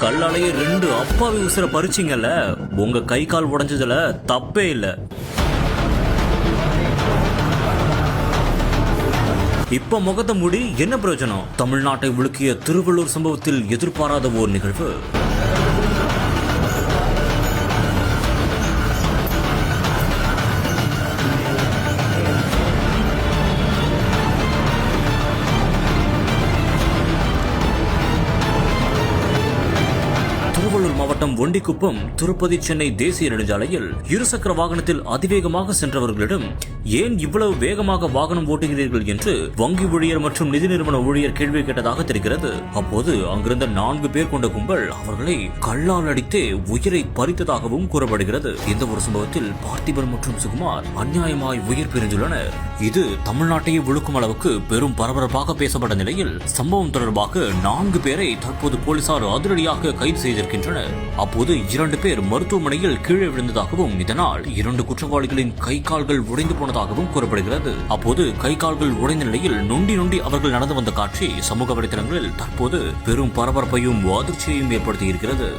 கல்லாலேயே 2 அப்பாவி உசுர பறிச்சிங்கல்ல, உங்க கை கால் உடைஞ்சதுல தப்பே இல்ல. இப்ப முகத்தை மூடி என்ன பிரயோஜனம்? தமிழ்நாட்டை உலுக்கிய திருவள்ளூர் சம்பவத்தில் எதிர்பாராத ஓர் நிகழ்வு. திருவள்ளூர் மாவட்டம் ஒண்டிக்குப்பம் திருப்பதி சென்னை தேசிய நெடுஞ்சாலையில் இருசக்கர வாகனத்தில் அதிவேகமாக சென்றவர்களிடம் ஏன் இவ்வளவு வேகமாக வாகனம் ஓட்டுகிறீர்கள் என்று வங்கி ஊழியர் மற்றும் நிதி நிறுவன ஊழியர் கேள்வி கேட்டதாக தெரிகிறது. அப்போது அங்கிருந்த 4 பேர் கொண்ட கும்பல் அவர்களை கல்லால் அடித்தே உயிரை பறித்ததாகவும் கூறப்படுகிறது. இந்த ஒரு சம்பவத்தில் பார்த்திபன் மற்றும் சுகுமார் அநியாயமாய் உயிர் பிரிந்துள்ளனர். இது தமிழ்நாட்டையே விழுக்கும் அளவுக்கு பெரும் பரபரப்பாக பேசப்பட்ட நிலையில் சம்பவம் தொடர்பாக 4 பேரை தற்போது போலீசார் அதிரடியாக கைது செய்திருக்கின்றனர். அப்போது 2 பேர் மருத்துவமனையில் கீழே விழுந்ததாகவும் இதனால் 2 குற்றவாளிகளின் கை கால்கள் உடைந்து போனதாகவும் கூறப்படுகிறது. அப்போது கை கால்கள் உடைந்த நிலையில் நொண்டி அவர்கள் நடந்து வந்த காட்சி சமூக வலைதளங்களில் தற்போது பெரும் பரபரப்பையும் அதிர்ச்சியையும் ஏற்படுத்தியிருக்கிறது.